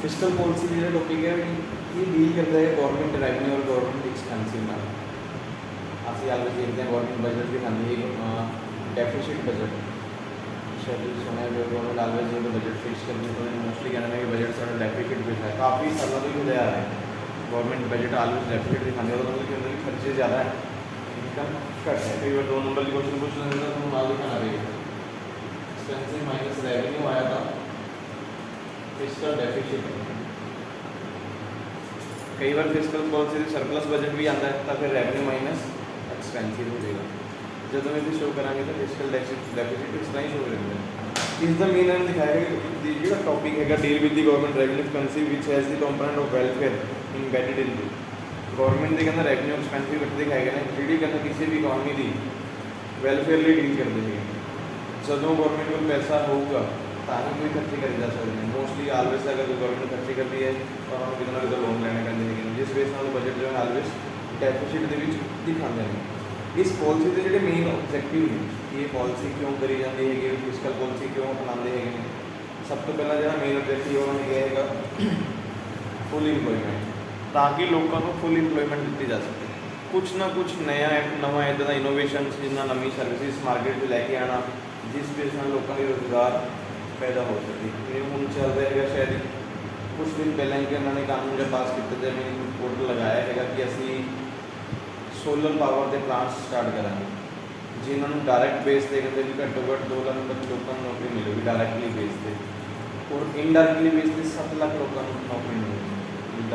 Fiscal policy जो topic है ये डील करता है गवर्नमेंट रेवेन्यू और गवर्नमेंट एक्सपेंसिव में। असं आगे देखते हैं गवर्नमेंट बजट दिखाती है डेफिसिट बजट शेड्यूल सुना है जो गवर्नमेंट आगे जो बजट फिक्स करती है तो मोस्टली कहना है कि बजट सारा डेफिसिट भी है काफ़ी सालों तो भी आ रहा है गवर्नमेंट बजट ऑलवेज डेफिसिट दिखाने और मतलब के अंदर खर्चे ज़्यादा है इनकम कट है। कई बार 2 नंबर की क्वेश्चन पूछ लेंगे तो हम आगे दिखाना रहेगा एक्सपेंसिव माइनस रेवेन्यू आया था फिस्कल डेफिसिट। कई बार फिस्कल पॉलिसी से सरप्लस बजट भी आता है तो फिर रेवेन्यू माइनस एक्सपेंसिव हो जाएगा। जब मैं भी शो करांगे तो फिस्कल डेफिसिट इस तरह ही शो करेंगे। इस द मेन एंड दिखाएगा जो टॉपिक है deal with the government revenue expensive which has the component of welfare embedded in the government के अंदर रेवेन्यू एक्सपेंसिव करते दिखाएगा ना जी कहना किसी भी इकॉनमी की वेलफेयर लिए डील करते हैं। जो गवर्नमेंट को पैसा होगा ताकि कोई खर्चे करे जा सकते हैं मोस्टली ऑलवेज अगर गवर्नमेंट खर्चे करती है तो हम कितना कितना लोन लेने का जिस बेस में बजट जो है ऑलवेज डेफिसिट के दिखाते हैं। इस पॉलिसी के जो मेन ऑब्जेक्टिव ने ये पॉलिसी क्यों करी जाती है फिस्कल पॉलिसी क्यों अपनाते हैं सब तो पहला जो मेन ऑब्जेक्टिव उन्होंने यह है फुल इंप्लॉयमेंट ताकि लोगों को फुल इंप्लॉयमेंट दी जा सके कुछ ना कुछ नया नवा इदा का इनोवेशन जिन्ना नवी सर्विस मार्केट में लैके आना जिस बेस में लोगों के रोजगार पैदा हो सके। हूँ चल रहा है शायद कुछ दिन पहले कि उन्होंने कानून जब पास किया जब पोर्टल लगाया है कि असी सोलर पावर के प्लांट्स स्टार्ट करांगे जिन्होंने डायरैक्ट बेस से कहते भी घट्टो घट्ट 2 लाख तक लोगों को नौकरी मिलेगी डायरैक्टली बेस से और इनडायरैक्टली बेस से 7 लाख लोगों को नौकरी मिलेगी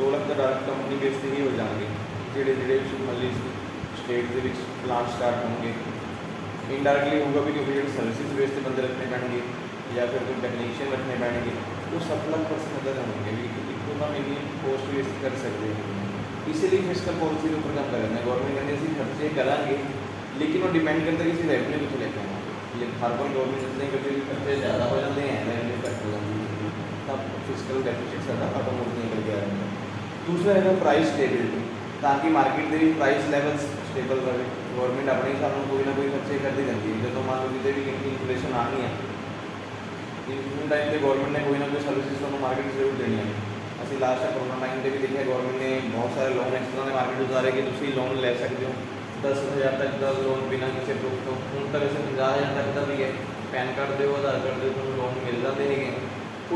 2 लाख तो डायरैक्ट कंपनी बेस से ही हो जाएंगे जोड़े जोड़े मतलब स्टेट के प्लांट स्टार्ट होंगे। इनडायरैक्टली होगा भी क्योंकि जो सर्विस बेस से बंदे रखने पैणगे या फिर कोई टेक्नीशियन रखने पैणगे वो 7 लाख परसेंट नजर होंगे भी इको का मेरी पोस्ट बेस कर सकते हैं। इसीलिए फिस्कल पॉलिसी के ऊपर काम करना है गवर्नमेंट कहते हैं खर्चे कराएंगे लेकिन वो डिपेंड करता है किसी रेवेन्यू को लेकर लेकिन हर कोई गवर्नमेंट जितने करते खर्चे ज़्यादा हो जाते हैं रेवेन्यू कट हो जाती है तब फिस्कल डेफिसिट ज़्यादा खत्म होते हैं करके आ रहे हैं। दूसरा है प्राइस स्टेबिलिटी ताकि मार्केट के प्राइस लैवल्स स्टेबल रहे गवर्नमेंट अपने हिसाब से कोई ना कोई खर्चे करती रहती है जो मान लो कि भी इन्फ्लेशन आनी है इन टाइम पर गवर्नमेंट ने कोई ना कोई सर्विस तो मार्केट जरूर देनी है। असं लास्ट कोरोना टाइम पर भी देखा गवर्नमेंट ने बहुत सारे लोन इस तरह के मार्केट उतारे कि तुम लोन ले सकते हो 10,000 तक का लोन बिना किसी प्रूफ तो हूँ तक वैसे 50,000 तक का भी है पैन कार्ड दो आधार कार्ड दो तुम लोन मिल जाते हैं।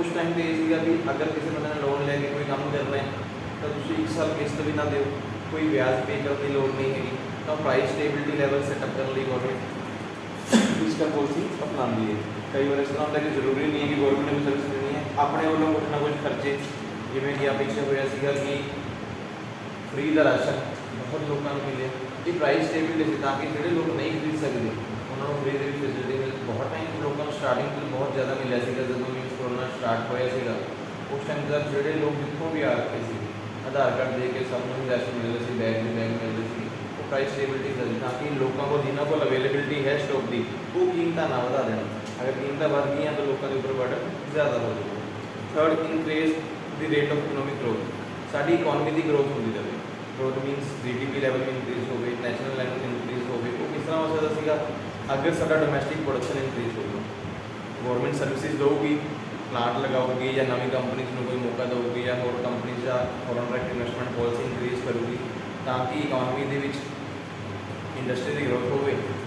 उस टाइम पर यह भी अगर किसी बंद ने लोन लैके कोई काम करना है तो तुम 1 साल किस्त भी ना दो कोई ब्याज पे करने की लोड़ नहीं है तो प्राइस स्टेबिलिटी लैवल सेटअप करने लिए गवर्नमेंट फिस्कल पॉलिसी अपनाती है। कई बार इस तरह होता है कि जरूरी नहीं है कि गवर्नमेंट ने कोई सर्विस देनी है अपने वालों कुछ ना कुछ खर्चे जिमें कि पिछले होया कि फ्री का राशन बहुत लोगों को मिले ये प्राइस स्टेबिलिटी से ताकि जो लोग नहीं खरीद सकते उन्होंने फ्री की फैसिलिटी मिल बहुत टाइम लोगों को स्टार्टिंग में बहुत ज़्यादा मिला जो न्यूज़ कोरोना स्टार्ट होया उस टाइम तक जो लोग जितों भी आ रखे थे आधार कार्ड दे के सब राशन मिलते थे बैग मिलते थे वो प्राइस स्टेबिलिटी करती ताकि लोगों को जिन्हों को अवेलेबिलिटी है स्टॉक की वो कीमत ना बढ़ा देना अगर कीमत बढ़ गई तो लोगों के ऊपर बर्डन ज़्यादा हो जाएगा। Third increase the rate of economic growth sari economy की ग्रोथ होती जाए ग्रोथ मीनस GDP लैवल में इंक्रीज हो गई नैशनल लैवल में इंक्रीज हो गई वो किस तरह हो सकता है अगर साਡਾ डोमैसटिक प्रोडक्शन इंक्रीज होगा गवर्नमेंट सर्विसेज देगी प्लांट लगाओगी या नवी कंपनीज में कोई मौका देगी या होर कंपनीज या foreign direct investment policy increase करूगी ताकि इकॉनमी के इंडस्ट्री की ग्रोथ हो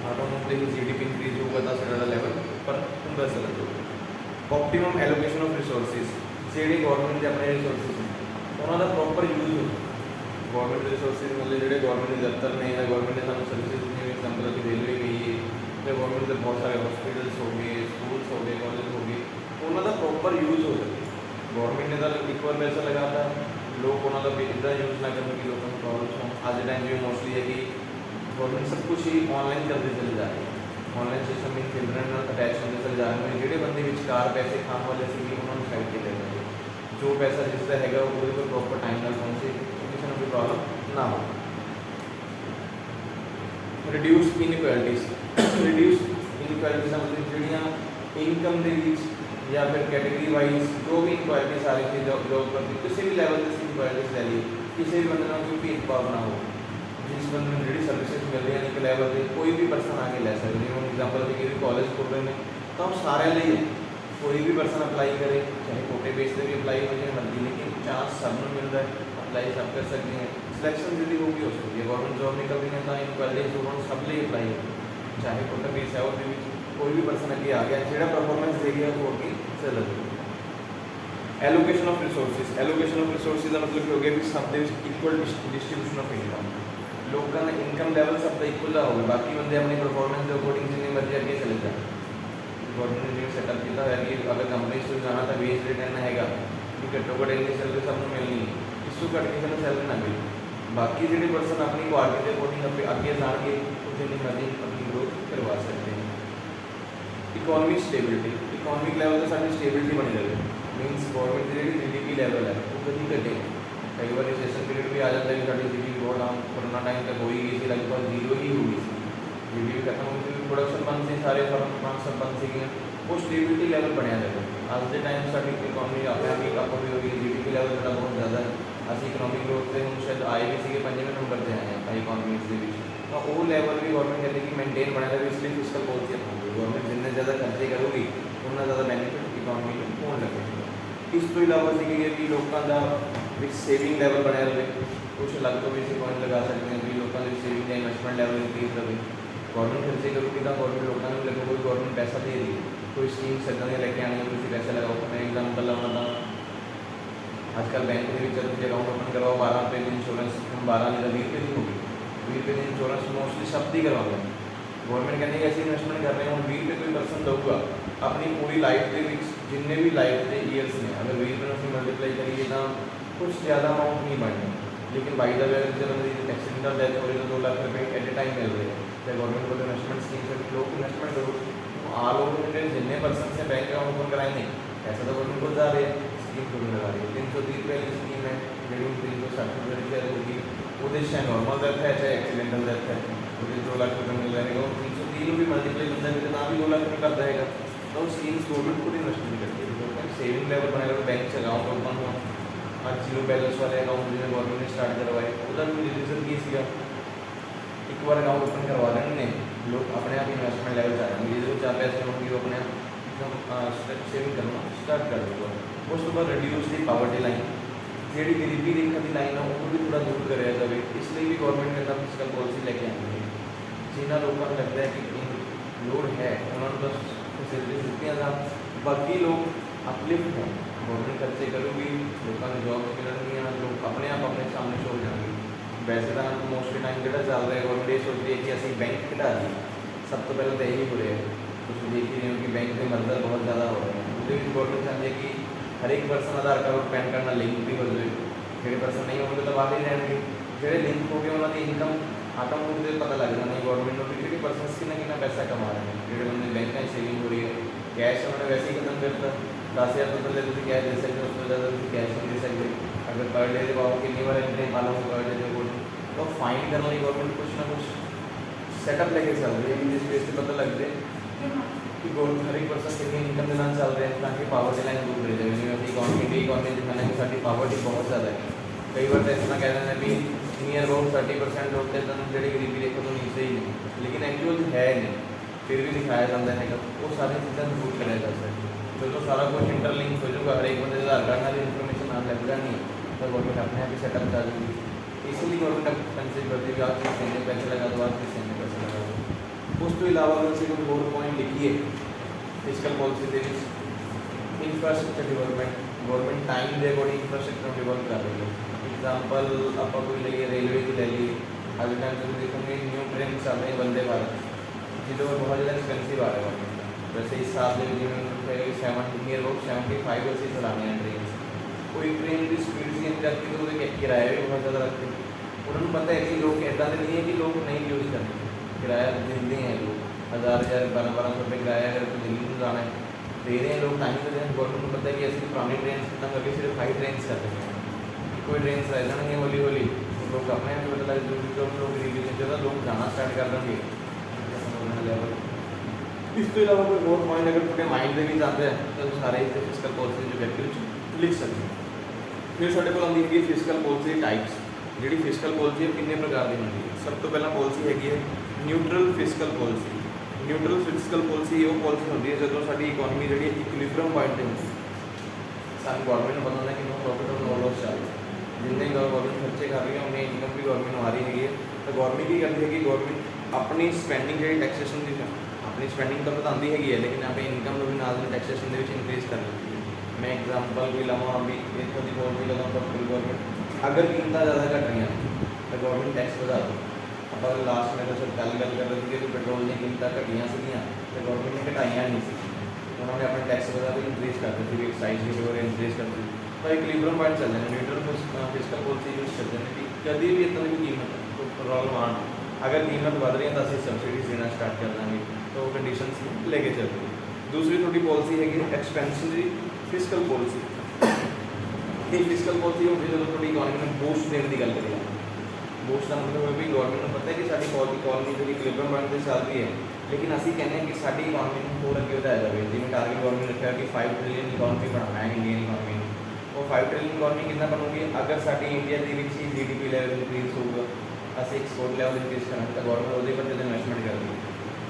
ऑटोमोटिव GDP इंक्रीज होगा तो साਡਾ लैवल पर ਹੁੰਦਾ चला जाएगा। ऑप्टिमम एलोकेशन ऑफ रिसोर्सिस ਜਿਹੜੇ गवर्नमेंट के अपने रिसोर्सिस उन्होंने प्रॉपर यूज हो गवर्नमेंट रिसोर्सिस मतलब जो गवर्नमेंट दफ्तर ने या गवर्नमेंट ने सानू सर्विसेज दी एग्जाम्पल की रेलवे गई है तो गवर्नमेंट के बहुत सारे हॉस्पिटल्स हो गए स्कूल्स हो गए कॉलेज हो गए उन्होंने प्रॉपर यूज हो सके गवर्नमेंट ने तो एक बार पैसा लगाता लोग उन्होंने इदा यूज ना करने की लोगों को प्रॉब्लम हो आज के टाइम में मोस्टली है कि गवर्नमेंट सब कुछ ही ऑनलाइन करते चले जा रहे हैं ऑनलाइन सिस्टम में चिल्ड्रन अटैच होते चले जा रहे हैं जोड़े बंदे विचकार पैसे खाने वाले से उन्होंने साइड के करना जो पैसा जिसका है वो प्रॉपर टाइम ना पहुँचे किसी को कोई प्रॉब्लम ना हो। रिड्यूस इनइक्वालिटीज रिड्यूस इनइक्वालिटीज मतलब जोड़ियाँ इनकम के या फिर कैटेगरी वाइज जो भी इनक्वालिटीज आ रही थी जॉब करती किसी भी लैवल से इनक्वालिटीज ले ली किसी भी बंद में कोई भेदभाव ना हो जिस बंद में जी सर्विसेज मिल रही हैं एक लैवल से कोई भी पर्सन आके ले सकते हैं एग्जाम्पल कि कॉलेज खोल रहे हैं तो हम सारे लिए कोई भी पर्सन अप्लाई करे, चाहे कोटे बेस से भी अप्लाई हो जाए मर्जी, लेकिन चांस सब में मिलता है, अप्लाई सब कर सकते हैं। सिलेक्शन जी होगी हो सकती है, गवर्नमेंट जॉब निकल रही है तो इनक्वालिटी स्टूडेंट सब लिए अप्लाई हो, चाहे कोटा बेस है और कोई भी पर्सन अगे आ गया जो परफॉर्मेंस दे गया वो अगे चल रही। Allocation of resources, allocation of resources का मतलब हो गया भी सब दे इक्वल डिस्ट्रीब्यूशन ऑफ इनकम, लोगों का इनकम लेवल सब का इक्वल होगा, बाकी बंदे अपनी परफॉर्मेंस के अकॉर्डिंग जितनी मर्जी अगे चले जाए। गवर्नमेंट ने जो सेटअप किया है कि अगर कंपनी से जाना तो वेज रिटर्न हैगा कि घट्टो घट इन्नी सैलरी सबको मिलनी है, इस तो घट किसी ने सैलरी ना मिली, बाकी जो पर्सन अपनी क्वालिटी के अकॉर्डिंग अगे जाके जितनी मर्जी अपनी ग्रोथ करवा सकते हैं। इकोनॉमिक स्टेबिलिटी, इकोनॉमिक लैवल तो सारी स्टेबिलिटी बनी रहे, मीनस गवर्नमेंट की जी GDP लैवल है वो कभी घटे, कई बार रिसेशन पीरियड भी आ जाता है कि साड़ी GDP बहुत डाउन कोरोना टाइम तक हो ही गई थी, लगभग 0 ही हो गई थी, GDP खत्म हो गई, प्रोडक्शन बंद से सारे फर्म सब बंद से गए, वो स्टेबिलिटी लैवल बनया जाता है। आज के टाइम साड़ी इकोनॉमी अपनी कप भी हो गई, GDP लैवल जो बहुत ज़्यादा है, असं इकोनॉमिक ग्रोथ से हम शायद आए भी थे 5वें नंबर से आए हैं इकोनॉमी तो वो लैवल भी गवर्नमेंट कहती है कि मेनटेन बना रहे, इसलिए फिजिकल पॉलिसी अपनाएगी गवर्नमेंट, जितने ज़्यादा खर्चे करोगी उतना ज़्यादा बेनिफिट इकोनॉमी में होने लगेगा। इस तो इलावा सी कि लोगों का सेविंग लैवल बनाया रहे, कुछ अलग तो भी इसे पॉइंट लगा सकते हैं कि लोगों की सेविंग या इन्वेस्टमेंट लैवल इंक्रीज रहे, गवर्नमेंट खर्चे करोगी तो गवर्नमेंट लोगों को लगे कोई गवर्नमेंट पैसा दे रही है, कोई स्कीम सदा लेके आनी है, किसी पैसे लगाओ। मैं एग्जाम्पल लाना था, आजकल बैंक के अकाउंट ओपन करवाओ 12 रुपये की इंश्योरेंस, हम 12 नहीं तो 20 रुपये की होगी, 20 रुपये की इंश्योरेंस मोस्टली सब ही करवाते हैं। गवर्नमेंट कहती है ऐसी इन्वेस्टमेंट कर रहे हैं, 20 रुपये कोई पर्सन दूगा अपनी पूरी लाइफ के जिन्ने भी लाइफ के ईयर्स ने, अगर 20 रुपये उसमें मल्टीप्लाई करिए तो कुछ ज़्यादा अमाउंट नहीं बनना, लेकिन बाई द वे अगर एक्सीडेंटल डेथ हो रही है तो 2 लाख रुपये एट ए टाइम मिल रहे हैं। तो गवर्नमेंट को इन्वेस्टमेंट स्कीम से लोग इन्वेस्टमेंट करो, ऑल ओवर इंडिया जितने पर्सन से बैंक अकाउंट ओपन कराएंगे ऐसा तो गवर्नमेंट को जा रहे हैं, स्कीम को लगा रही है। 330 रुपये की स्कीम है, जी 360 रुपये की होगी, उद्देश्य है नॉर्मल डेथ है चाहे एक्सीडेंटल डेथ है, मुझे 2 लाख रुपये मिल जाएगा, और 330 भी मल्टीप्लाई बंदा करेगा ना भी 2 लाख रुपये कर जाएगा, तो स्कीम्स गवर्नमेंट खुद इन्वेस्टमेंट करती है। सेविंग लेवल बनाएगा, बैंक से अकाउंट ओपन हो, आज 0 बैलेंस वाले अकाउंट जिन्हें गवर्नमेंट ने स्टार्ट करवाए उधर भी रिविजन की सीगा, एक बार अकाउंट ओपन करवा देने लोग अपने आप इन्वेस्टमेंट लेवल जा रहे हैं, जो 4 पैसे होंगे वो अपने आप सेविंग करना स्टार्ट कर देगा। उस तो बाद रिड्यूस दी पावर्टी लाइन, जी गरीबी रेखा की लाइन है उनको भी थोड़ा दूर कराया जाए, इसलिए भी गवर्नमेंट ने अपना फिजिकल पॉलिसी लेके आई है। जिन्होंने लोगों को लगता है कि लोड है उन्होंने बस फैसिलिटीज दित्तियां जान, बाकी लोग अपलिफ्ट हैं, गवर्नमेंट खर्चे करूँगी, लोगों ने जॉब मिलनी, लोग अपने आप अपने सामने छोड़ जाएंगे। वैसे तो मोस्टली टाइम जो चल रहा है गवर्नमेंट ये सोच रही है कि असं बैंक घटा दी, सब तो पहले तो यही हो रहा है, कुछ देख ही रहे हो कि बैंक के मर्डर बहुत ज़्यादा हो रहे हैं, उसके गवर्नमेंट चाहती है कि हर एक पर्सन आधार कार्ड और पैन कार्ड लिंक भी हो जाए, जो पर्सन नहीं होंगे तो बाहर ही रहेंगे, जो लिंक हो गए उन्होंने इनकम आटोमेटिक मुझे पता लग जाना गवर्नमेंट को कि पर्सन कितना पैसा कमा रहे हैं, जो बंदे बैंक में सेविंग हो रही है, कैश उन्होंने वैसे ही खत्म करता, 10,000 तो पहले तुम कैश दे सकते हो, उससे ज़्यादा तुम कैश नहीं दे सकते, अगर पर डे पाओ कितनी बार इतने पालो पर डे अकॉर्डिंग, तो फाइन करने की गवर्नमेंट कुछ ना कुछ सेटअप लेके चल रही है, जिस बेस से पता लग जाए कि हर एक पर्सन कितनी इनकम देना चल रहे हैं, ताकि पावर्टी लाइन दूर रह जाए। इकोनॉमी दिखाना है कि साड़ी पावर्टी बहुत ज़्यादा है, कई बार तो इतना कह रहे हैं भी नियर अबाउट 30% लोग कहते हैं जी गरीबी देखो तो नीचे ही नहीं, लेकिन एक्चुअल है नहीं, फिर भी दिखाया जाता है वो सारी चीज़ें दूर कराया जा सकता है। चलो सारा कुछ इंटरलिंक हो जाएगा, हर एक बंदे आधार कार्ड वाली इन्फॉर्मेशन आप लग जानी है तो गवर्नमेंट अपने आप ही सेटअप कर देगी, इसलिए गवर्नमेंट कंसिडर करती है आप किसी ने पैसे लगा दो, आप किसी ने पैसे लगा दो। उस तो इलावा अगर से कोई और पॉइंट लिखिए फिजिकल पॉलिसी के इंफ्रास्ट्रक्चर डिवेलपमेंट, गवर्नमेंट टाइम के अकॉर्डिंग इंफ्रास्ट्रक्चर डिवेलप कर रही है। एग्जाम्पल आप कोई लीजिए रेलवे की ले ली, आज टाइम तो देखेंगे न्यू ट्रेन चल रही है वंदे भारत, जिसमें बहुत ज़्यादा एक्सपेंसिव आ रहा है, वैसे इस साल नियर अबाउट 75 से चलाने हैं ट्रेन, कोई ट्रेन की स्पीड से नहीं रखती तो वो किराया भी बहुत ज़्यादा रखते हैं, उन्होंने पता है कि लोग ऐसा तो नहीं है कि लोग नहीं यूज़ करते, किराया देते हैं लोग 1000 1200 रुपये किराया अगर तो दिल्ली में जाना है दे रहे हैं लोग, टाइम तो गवर्नमेंट को पता है कि ऐसी पुरानी ट्रेन खत्म करके सिर्फ 5 ट्रेन कर रहे हैं, कोई ट्रेन रह जाएंगे हौली हौली, लोग अपने आप पता लग जो लोग गरीबी से ज़्यादा लोग जाना स्टार्ट कर देंगे लेवल। इस तो इलावा कोई और पॉइंट अगर थोड़े माइंड में भी जाते हैं तो सारे इस फिजिकल पॉलिसी जो व्यक्ति लिख सकते हैं। फिर साढ़े को आती है फिजिकल पॉलिसी टाइप्स, जी फिजिकल पॉलिसी है कितने प्रकार की होती है। सब तो पहला पॉलिसी हैगी है neutral physical policy. Neutral physical policy वो पॉलिसी होती है जो साडी इकोनॉमी जी इक्विलिब्रियम पॉइंट पर होती है। सानू गवर्नमेंट को पता होता है कि नो प्रॉफिट और नो लॉस चल रहा है, जिन्ने गवर्नमेंट खर्चे कर रही है उन्नी इनकम भी गवर्नमेंट आ रही है। तो गवर्नमेंट की करती है कि गवर्नमेंट अपनी स्पेंडिंग जी टैक्सेशन की अपनी स्पेंडिंग तो बताती हैगी है, लेकिन अपनी इनकम को भी नाल टैक्सेशन के इनक्रीज कर लेती है। मैं एग्जाम्पल भी लवां भी इतों की बोल भी लगा गवर्नमेंट अगर कीमत ज़्यादा घट रही तो गवर्नमेंट टैक्स बढ़ा दो। आप लास्ट में तो कल गल कर रहे थे कि पेट्रोल की कीमत घटिया सीगियां तो गवर्नमेंट ने घटाइया नहीं सी, उन्होंने अपने टैक्स बढ़ा के इंक्रीज कर दी थी, एक्साइज की वगैरह इंक्रीज कर दी। तो इक्विलिब्रियम पॉइंट चलते हैं, न्यूट्रल फिजिकल पॉलिसी यूज करते हैं कि कभी भी इतना की कीमत प्रॉब्लम आन अगर कीमत बढ़ रही है तो असं सबसिडीज देना स्टार्ट कर देंगे, तो कंडीशंस लेके चलते हैं। दूसरी थोड़ी पॉलिसी हैगी एक्सपेंसिव फिजिकल पॉलिसी। ये फिजिकल पॉलिसी होगी जो थोड़ी इकोनॉमी में बूस्ट देने की गल करिए। बूस्ट का मतलब है भी गवर्नमेंट को पता है कि साडी इकोनॉमी जो इक्विलिब्रियम पॉइंट पर चल रही है, लेकिन असी कहते हैं कि साडी इकोनॉमी को होर अगे बढ़ाया जाए। जिवें टारगेट गवर्नमेंट रखा कि 5 ट्रिलियन इकोनॉमी बनाना है इंडियन इकोनॉमी में, वो 5 ट्रिलियन इकोनॉमी कितना बनूगी अगर साडी इंडिया की GDP लेवल इंक्रीज होगा, असं एक्सपोर्ट लेवल इंक्रीज करना तो गवर्नमेंट वो पर जो इन्वेस्टमेंट करती है।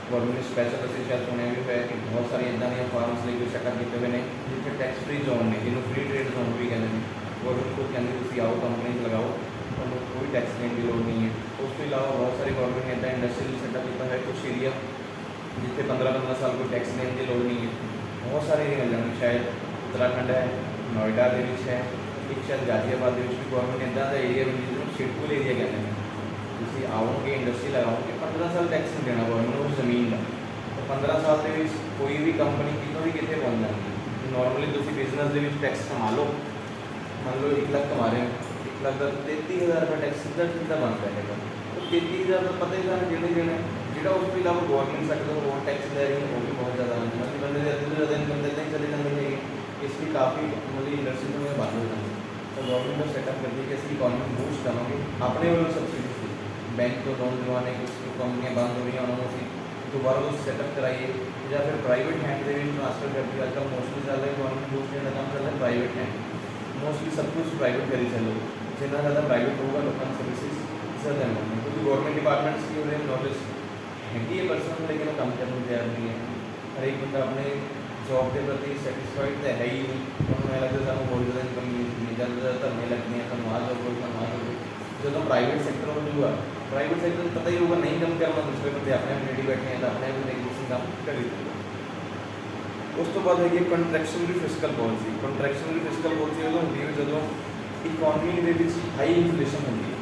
गवर्नमेंट स्पैशल असं शायद सुने भी है कि बहुत सारी इदा दी फार्म्स लिए सेटअप किए हुए हैं जिथे टैक्स फ्री जोन ने, जिन्होंने फ्री ट्रेड जोन भी कहते हैं। गवर्नमेंट खुद कहते तुम आओ कंपनी लगाओ, तो कोई टैक्स देने की लोड़ नहीं है। उस तो इलावा बहुत सारी गवर्नमेंट ने इदा इंडस्ट्रियल सेटअप किया है कुछ एरिया जिथे 15-15 साल कोई टैक्स देने की लोड़ नहीं है। बहुत सारे एरिया मिल जाएंगे, शायद उत्तराखंड है, नोएडा के है, एक शायद गाजियाबाद भी गवर्नमेंट इदा का एरिया भी जिसमें शेडफुल एरिया कहते हैं। तुम आओगे इंडस्ट्री लगाओगे 15 साल टैक्स नहीं देना गवर्नमेंट उस जमीन का, तो 15 साल के कोई भी कंपनी कितों भी कितने पहुँच जाएगी। नॉर्मली तुम बिजनेस के टैक्स कमा लो, मान लो 1 लाख कमा रहे हो, 1 लाख का 33,000 रुपये टैक्स सीधा सीधा बनता है। तो 33,000 का पता ही सारा देने देना जो उस तो इलावा गवर्नमेंट सेक्टर वो टैक्स ले रही है वो भी बहुत ज़्यादा मतलब बंदे ज़्यादा से ज़्यादा इनकम देते ही चले जाते हैं, इसकी काफ़ी मतलब इंडस्ट्री में बंद हो जाती है। तो गवर्नमेंट को सेटअप करती है कि असं इकोनॉमी बूस्ट करेंगे अपने वालों सब्सिडी से, बैंक तो लोन दिवाने कुछ कंपनियां बंद हो रही हैं उन्होंने दोबारा वो सेटअप कराइए या फिर प्राइवेट हैंड से भी ट्रांसफर करती है। आजकल मोस्टली चल रहा है गवर्नमेंट बूस्ट देने का काम चल रहा है प्राइवेट हैंड, मोस्टली सब कुछ प्राइवेट करी चलो, जितना ज़्यादा प्राइवेट होगा लोगों सर्विसेज ज़्यादा मिलेंगे। क्योंकि गवर्नमेंट डिपार्टमेंट्स की उन्हें नॉलेज है कि ये पर्सन लेकिन काम करने तैयार नहीं है। हर एक बंदा अपने जॉब के प्रति सैटिस्फाइड तो है ही नहीं, उन्होंने लगता है बहुत ज़्यादा इनकम नहीं ज़्यादा धरने लगती हैं धनवाद हो जो तो प्राइवेट सेक्टर में जो प्राइवेट सेक्टर पता ही होगा नहीं कम करना, दूसरे बंदे अपने रेडी बैठे हैं तो अपने भी काम कर उस तो बाद है कंट्रैक्शनरी फिजिकल पॉलिसी। कंट्रैक्शनरी फिजिकल पॉलिसी उदों होती है जो इकोनॉमी के हाई इन्फ्लेशन होती है।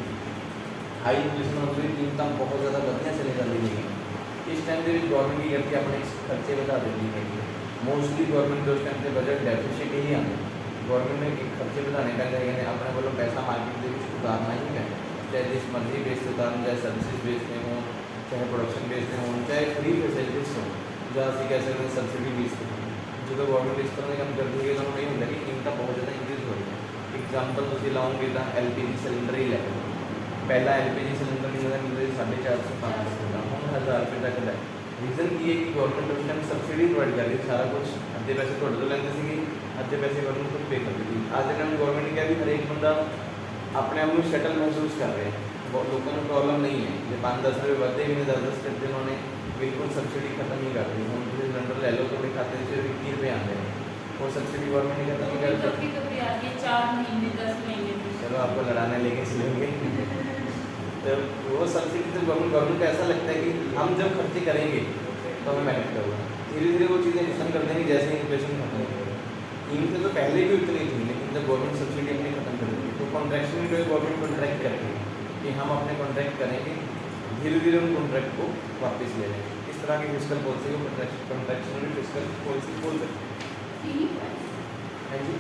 हाई इन्फ्लेशन होती है कीमत बहुत ज़्यादा बढ़िया चली जाती है। इस टाइम के गवर्नमेंट की करती है अपने खर्चे बढ़ा देती है। मोस्टली गवर्नमेंट उस टाइम से बजट डेफिसिट ही आते, गवर्नमेंट ने खर्चे बढ़ाने का चाहिए अपने को पैसा मार्केट के उतारना ही है, चाहे जिस मर्जी बेस से उतारना, चाहे सर्विसेज बेचते हों, चाहे प्रोडक्शन बेचते हों, चाहे फ्री फैसिलिटीज हों, जहाँ से कह सकते हैं सब्सिडी बेचते हैं। जो तो गवर्नमेंट इस तरह काम करती है तो नहीं होता कि कीमत बहुत ज़्यादा इंक्रीज हो रही है। एग्जाम्पल तुम लाओगे तो LPG सिलेंडर ही लै पहला LPG सिलेंडर मिलता मिलते 450-500 रुपये हम 1000 रुपये तक है। रीजन ये है कि गवर्नमेंट उस टाइम सबसिडी प्रोवाइड कर रही है, सारा कुछ अद्धे पैसे थोड़े तो लेंगे सी, अद्धे पैसे गवर्नमेंट खुद पे करती थी। आज के टाइम गवर्नमेंट ने कहा भी हर एक बंदा अपने आप में सेटल महसूस कर रहे हैं, लोगों को प्रॉब्लम नहीं है। जो 5-10 रुपये बढ़ते भी नहीं 10-10 करते उन्होंने बिल्कुल सब्सिडी खत्म नहीं कर दी। हम किसी सिलेंडर ले लो तो अपने खाते से 20 रुपये आते हैं और सब्सिडी गवर्नमेंट ने खत्म नहीं कर दी। 4 महीने 10 महीने चलो आपको लड़ाने लेके चलेंगे तो वो सब्सिडी तो गवर्नमेंट को ऐसा लगता है कि हम जब खर्चे करेंगे तो हमें मेहनत करूँगा, धीरे धीरे वो चीज़ें खत्म कर देंगे जैसे ही इन्फ्लेशन खत्म होगी। कीमतें तो पहले भी उतनी थी लेकिन जब गवर्नमेंट सब्सिडी अपनी खत्म कर देगी तो कॉन्ट्रैक्शन में गवर्नमेंट कॉन्ट्रैक्ट करती है कि हम अपने कॉन्ट्रैक्ट करेंगे, धीरे धीरे उन कॉन्ट्रैक्ट को वापस ले लेंगे। इस तरह की फिजिकल पॉलिसी को कॉन्ट्रैक्शनरी फिजिकल पॉलिसी बोल सकते हैं। हाँ जी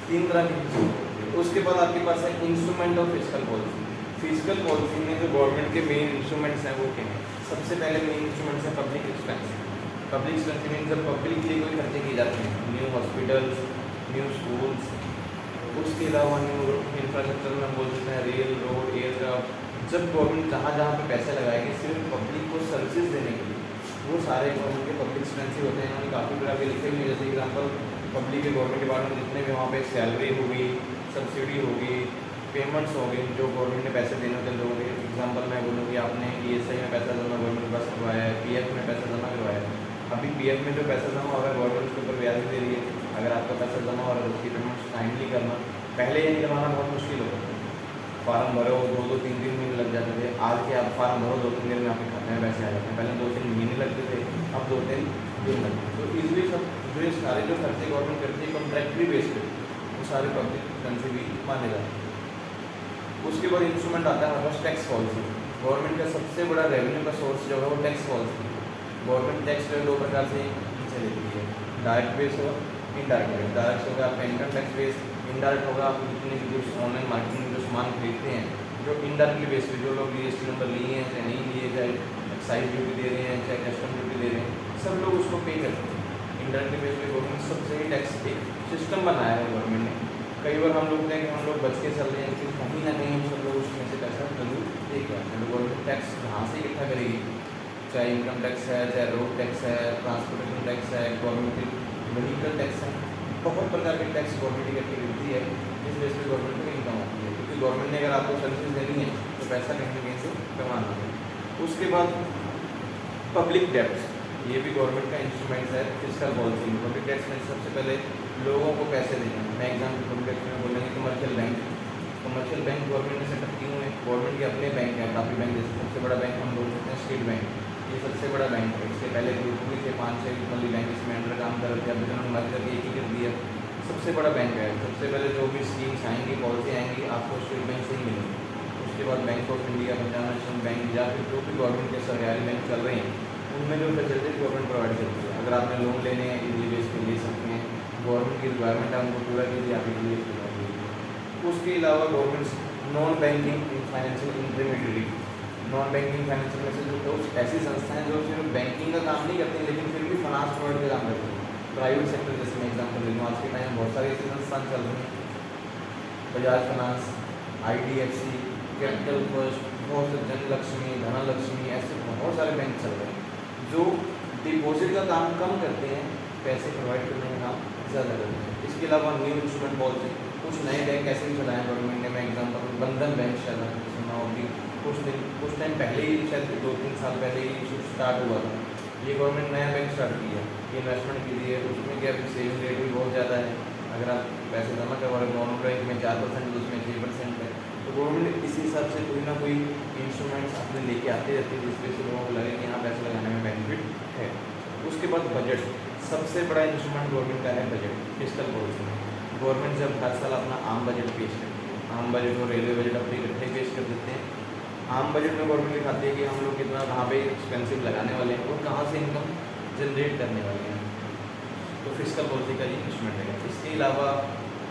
3 तरह की। उसके बाद आपके पास है instrument of physical policy. Physical policy में जो गवर्नमेंट के मेन इंस्ट्रूमेंट्स हैं वो क्या हैं? सबसे पहले मेन इंस्ट्रूमेंट्स हैं public expense. Public expense mean जब पब्लिक के लिए कोई खर्चे किए जाते हैं, न्यू हॉस्पिटल्स, न्यू स्कूल्स, उसके अलावा न्यू इंफ्रास्ट्रक्चर में हम बोल सकते हैं रेल, रोड, एयरक्राफ्ट। जब गवर्नमेंट जहाँ जहाँ पे पैसे लगाएगी सिर्फ पब्लिक को सर्विसेज देने के लिए, वो सारे गवर्नमेंट के पब्लिक एक्सपेंसिव होते हैं। इन्होंने काफ़ी बड़ा भी लिखे हुए, जैसे एग्जाम्पल पब्लिक के गवर्नमेंट डिपार्टमेंट जितने भी वहाँ पे सैलरी होगी, सब्सिडी होगी, पेमेंट्स होंगे जो गवर्नमेंट ने पैसे देने के लोग एग्जांपल मैं बोलूँ कि आपने ईएसआई में पैसा जमा गवर्नमेंट के पास करवाया है, पीएफ में पैसा जमा करवाया है। अभी पीएफ में जो पैसा जमा होगा गवर्नमेंट उसके ऊपर ब्याज दे रही है। अगर आपका पैसा जमा हो रहा है तो उसकी पेमेंट टाइमली करना, पहले ये करवाना बहुत मुश्किल होता था। फार्म भरो 2-3 महीने लग जाते थे। आज के आप फार्म भरो 2-3 दिन में आपके खाते में पैसे आ जाते हैं। पहले 2-3 महीने लगते थे, अब 2-3 दिन लगते हैं। तो ईजिली सब जो ये सारे जो खर्चे गवर्नमेंट करती है कॉन्ट्रैक्टरी बेस पे, वो सारे पब्लिक एक्सपेंसिव भी माने जाते हैं। उसके बाद इंस्ट्रूमेंट आता है हमारे पास टैक्स पॉलिसी। गवर्नमेंट का सबसे बड़ा रेवेन्यू का सोर्स जो है वो टैक्स पॉलिसी। गवर्नमेंट टैक्स जो है 2 प्रकार से नीचे लेती है, डायरेक्ट बेस और इनडायरेक्ट बेस। डायरेक्ट होगा आपका इनकम टैक्स बेस, इनडायरेक्ट होगा आप जितने भी ऑनलाइन मार्केटिंग में जो सामान खरीदते हैं, जो इनडायरेक्टली बेस पे जो लोग जीएसटी नंबर लिए हैं चाहे नहीं लिए, चाहे एक्साइज ड्यूटी दे रहे हैं चाहे कस्टम ड्यूटी दे रहे हैं, सब लोग उसको पे करते हैं। इनडायरेक्टली बेस पे गवर्नमेंट सबसे ही टैक्स एक सिस्टम बनाया है गवर्नमेंट ने। कई बार हम लोग हैं कि हम लोग बच के चल रहे हैं कि कहीं ना कहीं हम सब लोग उसमें से पैसा जरूर दे के आते हैं। गवर्नमेंट टैक्स कहाँ से इकट्ठा करेगी, चाहे इनकम टैक्स है, चाहे रोड टैक्स है, ट्रांसपोर्टेशन टैक्स है, गवर्नमेंट व्हीकल टैक्स है, बहुत प्रकार के टैक्स गवर्नमेंट इकट्ठी करती है, जिस बेस पे गवर्नमेंट को इनकम आती है। क्योंकि गवर्नमेंट ने अगर आपको सर्विस देनी है तो पैसा कहीं ना कहीं से कमाना है। उसके बाद पब्लिक डेब्ट, ये भी गवर्नमेंट का इंस्ट्रूमेंट है फिस्कल पॉलिसी में। पब्लिक डेब्ट में सबसे पहले लोगों को पैसे देना। मैं एग्जाम्पल पब्लिक डेब्ट में बोलेंगे commercial bank. Commercial bank government ने सेटअप किए हुए हैं, गवर्नमेंट के अपने बैंक हैं काफ़ी बैंक। जैसे सबसे बड़ा बैंक हम बोल सकते हैं स्टेट बैंक, ये सबसे बड़ा बैंक है। इसके पहले ग्रुप भी थे 5-6 मल्टी बैंक इसमें अंडर काम कर रहे थे, अभी उन्होंने मर्ज करके एक ही कर दिया। सबसे बड़ा बैंक है। सबसे पहले जो भी स्कीम्स आएंगी, पॉलिसी आएंगी, आपको स्टेट बैंक से ही मिलेंगी। उसके बाद bank of India, Punjab national bank या फिर जो भी गवर्नमेंट के सरकारी बैंक चल रहे हैं, उनमें जो फैसिलिटीज गवर्नमेंट प्रोवाइड करती है। अगर आपने लोन लेने हैं इजीली बेस पे ले सकते हैं, गवर्नमेंट की रिक्वायरमेंट है उनको पूरा कीजिए, आप इजीली बेस पे। उसके अलावा government non banking financial intermediary, non banking financial में से जो कुछ ऐसी संस्थाएं जो सिर्फ बैंकिंग का काम नहीं करती लेकिन फिर भी फाइनेंस प्रोवाइड का काम करती हैं। प्राइवेट सेक्टर जैसे मैं एग्जाम्पल ले लूँ, आज के टाइम बहुत सारी ऐसी संस्थान चल रही हैं, Bajaj finance, IDFC, capital first, बहुत से जनलक्ष्मी, धनलक्ष्मी, ऐसे बहुत सारे बैंक चल रहे हैं जो डिपॉजिट का काम कम करते हैं, पैसे प्रोवाइड करने का काम ज़्यादा करते हैं। इसके अलावा न्यू इंस्ट्रूमेंट पॉलिसी, कुछ नए बैंक ऐसे भी चलाए गवर्नमेंट ने। मैं एग्जाम्पल बंधन बैंक चला सुना होगी, कुछ टाइम पहले ही, शायद 2-3 साल पहले ही स्टार्ट हुआ था। ये गवर्नमेंट नया बैंक स्टार्ट किया, इन्वेस्टमेंट के लिए। उसमें क्या सेविंग रेट भी बहुत ज़्यादा है। अगर आप पैसे जमा करवा रहे नॉर्मल बैंक में 4% तो उसमें 6% है। तो गवर्नमेंट इसी हिसाब से कोई ना कोई इंस्ट्रूमेंट्स अपने लेके आते रहते हैं जिसपे से लोगों को लगे कि यहाँ पैसे लगाने में बेनिफिट है। उसके बाद बजट, सबसे बड़ा इंस्ट्रूमेंट गवर्नमेंट का है बजट, फिस्कल पॉलिसी में। गवर्नमेंट जब हर साल अपना आम बजट पेश करती है, आम बजट और रेलवे बजट अपने इकट्ठे पेश कर देते हैं। आम बजट में गवर्नमेंट दिखाती है कि हम लोग कितना कहाँ पे एक्सपेंसिव लगाने वाले हैं और कहाँ से इनकम जनरेट करने वाले हैं। तो फिस्कल पॉलिसी का ये इंस्ट्रूमेंट है। इसके अलावा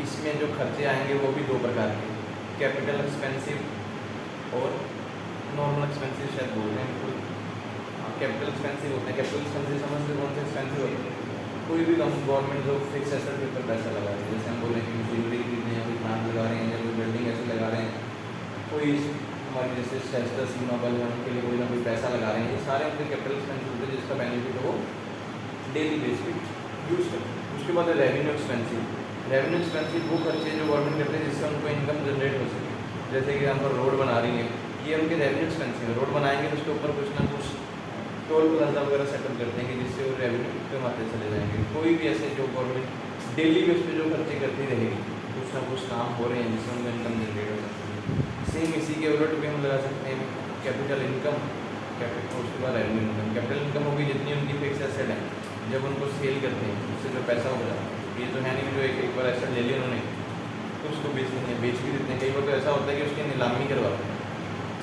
इसमें जो खर्चे आएंगे वो भी 2 प्रकार के, कैपिटल एक्सपेंसिव और नॉर्मल एक्सपेंसिव शायद बोल रहे हैं। कैपिटल एक्सपेंसिव होते हैं, कैपिटल एक्सपेंसिव समझते कौन से एक्सपेंसिव होते हैं, कोई भी हम गवर्नमेंट जो फिक्स एसेट के ऊपर पैसा लगा रहे हैं, जैसे हम बोले कि मशीनरी खरीदने हैं, कोई प्लांट लगा रहे हैं या कोई बिल्डिंग ऐसे लगा रहे हैं, कोई हमारी जैसे सेस्टर सीमा बल है उनके लिए कोई ना कोई पैसा लगा रहे हैं, ये सारे उनके कैपिटल एक्सपेंसिव होते हैं जिसका बेनिफिट हो डेली बेस पे यूज़ करते हैं। उसके बाद है रेवेन्यू एक्सपेंसिव। रेवेन्यू एक्सपेंसिव वो खर्चे जो गवर्नमेंट करते हैं जिससे उनको इनकम जनरेट हो सके। जैसे कि यहाँ पर रोड बना रही है, ये उनके रेवेन्यू एक्सपेंसिव है। रोड बनाएंगे तो उसके ऊपर कुछ ना कुछ टोल प्लाजा वगैरह सेटअप करते हैं कि जिससे वो रेवेन्यू कमाते चले जाएंगे। कोई भी ऐसे जो गवर्नमेंट डेली बेस पे जो खर्चे करती रहेगी, कुछ ना कुछ काम हो रहे हैं जिससे उनको इनकम जनरेट हो सकती है। सेम इसी के उलट भी हम लगा सकते हैं कैपिटल इनकम, कैपिटल उसके बाद रेवेन्यू इनकम। कैपिटल इनकम होगी जितनी उनकी फिक्स एसेट है, जब उनको सेल करते हैं उससे जो पैसा हो जाता है। ये तो है नहीं जो एक बार एसेट ले लिया उन्होंने तो उसको बेच देते हैं, बेच भी देते हैं। कई बार तो ऐसा होता है कि उसकी नीलामी करवाते हैं,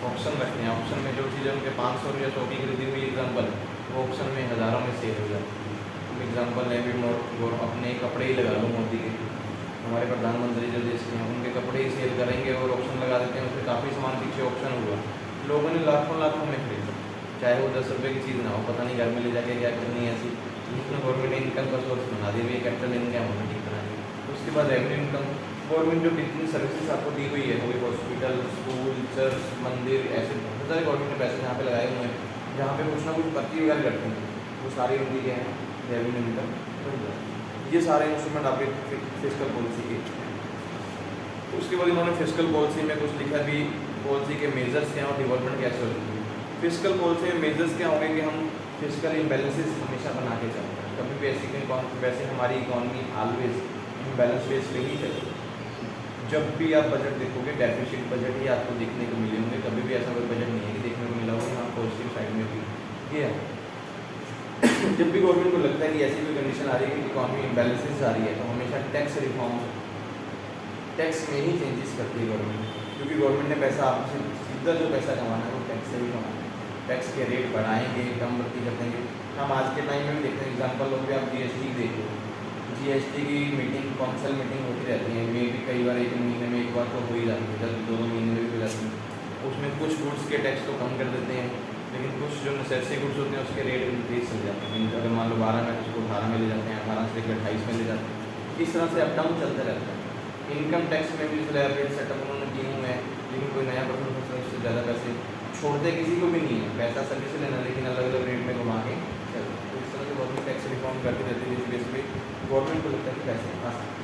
ऑप्शन रखते हैं। ऑप्शन में जो चीज़ उनके 500 या 100 की खरीदी हुई एग्जाम्पल, वो ऑप्शन में हज़ारों में सेल हो जाती है। एग्जाम्पल है भी अपने कपड़े ही लगा लो, मोदी के हमारे प्रधानमंत्री जो देश के हैं उनके कपड़े ही सेल करेंगे और ऑप्शन लगा देते हैं। उसमें काफ़ी सामान पीछे ऑप्शन हुआ, लोगों ने लाखों में खरीदा, चाहे वो 10 रुपये की चीज़ ना हो, पता नहीं घर में ले जाके क्या करनी है ऐसी। इसमें गवर्नमेंट ने इनकम का सोर्स बना दी हुई है, कैपिटल इनकम होना ठीक तरह। उसके बाद रेवेन्यू इनकम, गवर्नमेंट जो कितनी सर्विसेज आपको दी हुई है, कोई हॉस्पिटल, स्कूल, चर्च, मंदिर, ऐसे बहुत सारे गवर्नमेंट ने पैसे जहाँ पे लगाए हुए हैं, जहाँ पे कुछ ना कुछ भर्ती वगैरह करते हैं, वो सारी उनकी क्या है रेवेन्यू इनकम। ये सारे इंस्ट्रूमेंट आपके फिस्कल पॉलिसी के। उसके बाद इन्होंने फिस्कल पॉलिसी में कुछ लिखा भी पॉलिसी के मेजर्स क्या हैं और डिवेलपमेंट कैसे होती है। फिजिकल पॉलिसी में मेजर्स क्या होंगे कि हम फिजिकल इम्बेलेंसेस हमेशा बना के चलते हैं, कभी भी ऐसी कोई वैसे हमारी इकॉनमी ऑलवेज इम्बेलेंस बेस पे ही चलती है। जब भी आप बजट देखोगे डेफिसिट बजट ही आपको देखने को मिले होंगे, कभी भी ऐसा कोई बजट नहीं है कि देखने को मिला होगा हाँ पॉजिटिव साइड में भी ये है। जब भी गवर्नमेंट को लगता है कि ऐसी कोई कंडीशन आ रही है कि इकॉनमी इम्बेलेंसेस आ रही है तो हमेशा टैक्स रिफॉर्म, टैक्स में ही चेंजेस करती है गवर्नमेंट, क्योंकि गवर्नमेंट ने पैसा आपसे सीधा जो पैसा कमाना है वो टैक्स से ही कमाना है। टैक्स के रेट बढ़ाएंगे, कम बढ़ती कर देंगे। हम आज के टाइम में भी देखते हैं, एग्जाम्पल हो गया आप जीएसटी देखो, जीएसटी की मीटिंग काउंसिल मीटिंग होती रहती है, मे भी कई बार एक महीने में एक बार तो हो ही जाती है, जब 2-2 महीने में भी हो जाती है। उसमें कुछ गुड्स के टैक्स तो कम कर देते हैं, लेकिन कुछ जो नेसेसरी गुड्स होते हैं उसके रेट इंक्रीज हो जाते हैं। अगर मान लो 12 में उसको 18 में ले जाते हैं, 18 से लेकर 28 में ले जाते हैं। इस तरह से अप डाउन चलता रहता है। इनकम टैक्स में भी स्लैब रेट सेटअप उन्होंने किए हुए हैं, लेकिन कोई नया पर्सन उससे ज़्यादा पैसे छोड़ते किसी को भी नहीं है, पैसा सभी से लेना, लेकिन अलग अलग रेट में घुमा के चलते। तो इस तरह से गवर्नमेंट टैक्स रिफॉर्म करती रहती है, जिस बेस पे गवर्नमेंट को लगता है कि पैसे आ सकते हैं।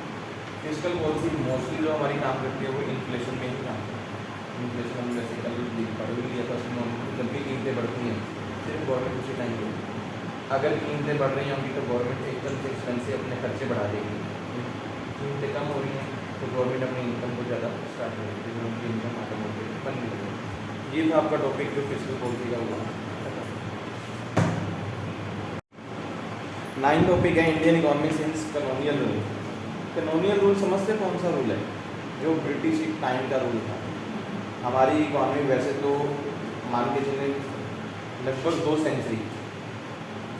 फिजिकल पॉलिसी मोस्टली जो हमारी काम करती है वो इन्फ्लेशन में ही काम करती है। इन्फ्लेशन हम वैसे कल पढ़ भी लिया था, उसमें जब भी कीमतें बढ़ती हैं सिर्फ गवर्नमेंट उसी टाइम पर, अगर कीमतें बढ़ रही होंगी तो गवर्नमेंट एकदम से एक्सपेंसिव अपने खर्चे बढ़ा देगी। कीमतें कम हो रही हैं तो गवर्नमेंट अपनी इनकम को ज़्यादा स्टार्ट करेगी, जिसमें उनकी इनकम ऑटोमेटिक बनने लगेगी। ये था आपका टॉपिक जो फिजिकल पॉलिसी का हुआ। 9 टॉपिक है Indian economy since colonial rule. Colonial rule समझते कौन सा रूल है? जो ब्रिटिश टाइम का रूल था। हमारी इकोनॉमी वैसे तो मान के चले लगभग 2 सेंचुरी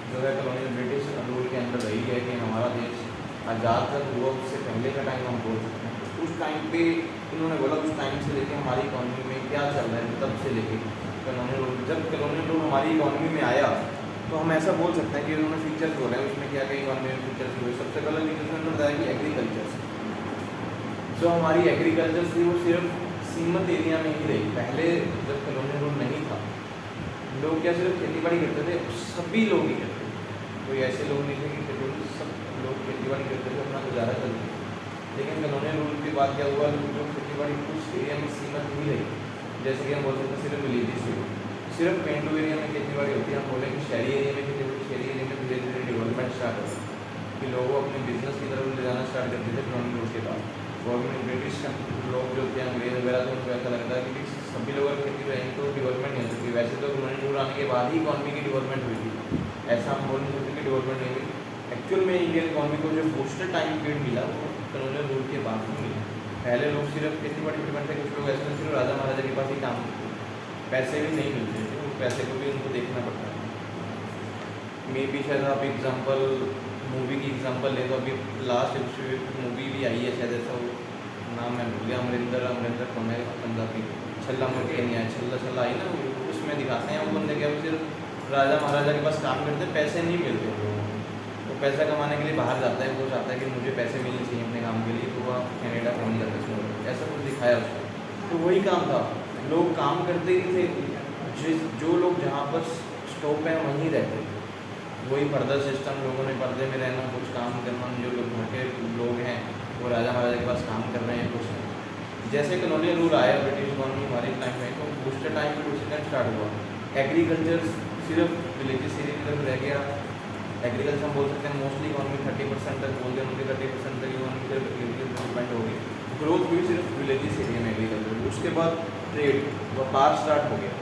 जो है कॉलोनियल ब्रिटिश रूल के अंदर रही है कि हमारा देश आज़ाद जब हुआ उससे पहले का टाइम हम बोल सकते हैं। उस टाइम पे इन्होंने बोला उस टाइम से लेके हमारी इकोनॉमी में क्या चल रहा है, तब से लेके कॉलोनियल रूल, जब कॉलोनियल रूल हमारी इकोनॉमी में आया तो हम ऐसा बोल सकते हैं कि उन्होंने फीचर्स बोले हैं। उसमें क्या क्या इकोनॉमी में फीचर्स हुए, सबसे पहले फीचर्स में बताया कि एग्रीकल्चर, जो हमारी एग्रीकल्चर थी वो सिर्फ सीमित एरिया में ही रही। पहले जब कॉलोनियल रूल नहीं था लोग क्या सिर्फ खेती बाड़ी करते थे, सभी लोग ही करते थे, कोई ऐसे लोग नहीं थे कि सब लोग खेती बाड़ी करते थे, अपना गुजारा करते थे। लेकिन कॉलोनियल रूल के बाद क्या हुआ, जो खेती बाड़ी कुछ एरिया में सीमित ही रही, जैसे कि हम बोल सकते हैं सिर्फ विलेजेस में, सिर्फ पेंडू एरिया में खेती बाड़ी होती है। हम बोलें कि शहरी एरिया में खेती बाड़ी, शहरी एरिया में धीरे धीरे डेवलपमेंट स्टार्ट हो कि लोगों को अपने बिजनेस की तरफ ले जाना स्टार्ट कर देते कॉलोनियल रूल के बाद। गवर्नमेंट ब्रिटिश लोग जो थे अंग्रेज वगैरह, तो उनको ऐसा लगता है कि सभी लोग अगर खेती रहेंगे तो डेवलपमेंट नहीं हो सकती। वैसे तो कॉलोनियल रूल आने के बाद ही इकॉनमी की डेवलपमेंट हुई थी, ऐसा हम बोल नहीं सकते कि डेवलपमेंट नहीं हुई। एक्चुअल में इंडियन इकॉनमी को जो बूस्टर टाइम पीरियड मिला वो कॉलोनियल रूल के बाद ही मिला। पहले लोग सिर्फ खेती बाड़ी डिपेंड थे, कुछ लोग ऐसे सिर्फ राजा महाराजा के पास ही काम करते थे, पैसे भी नहीं मिलते थे, उस पैसे को भी उनको देखना पड़ता है। मे बी शायद आप एग्जाम्पल मूवी की एग्जांपल ले तो अभी लास्ट मूवी भी आई है शायद, ऐसा वो नाम मैं भूल गया, अमरिंदर कौन है पंजाबी, छल्ला मुर्गे नहीं आया, छल्ला आई ना, उसमें दिखाते हैं वो बंदे क्या वो सिर्फ राजा महाराजा के पास काम करते, पैसे नहीं मिलते उन लोगों को, तो पैसा कमाने के लिए बाहर जाता है, वो चाहता है कि मुझे पैसे मिलने चाहिए अपने काम के लिए, तो वह कनाडा फोन करते हैं, ऐसा कुछ दिखाया उसको। तो वही काम था, लोग काम करते ही थे, जो लोग जहाँ पर स्टॉप है वहीं रहते थे, वही फर्दर सिस्टम, लोगों ने पर्दे में रहना, कुछ काम करना, जो लोग घर के लोग हैं वो राजा महाराजा के पास काम कर रहे हैं कुछ। जैसे कॉलोनियल रूल आया ब्रिटिश इकॉनमी हमारे टाइम में, तो बूस्टर टाइम पर उसी टाइम स्टार्ट हुआ। एग्रीकल्चर सिर्फ विलेजेस एरिया की तरफ रह गया। एग्रीकल्चर हम बोल सकते हैं मोस्टली इकॉनमी 30% तक बोलते हैं, उनके 30% तक इकॉनमी सिर्फ एग्रीकल्चर डिपेंड होगी, ग्रोथ हुई सिर्फ विलेजेस एरिया में एग्रीकल्चर। उसके बाद ट्रेड व्यापार स्टार्ट हो गया,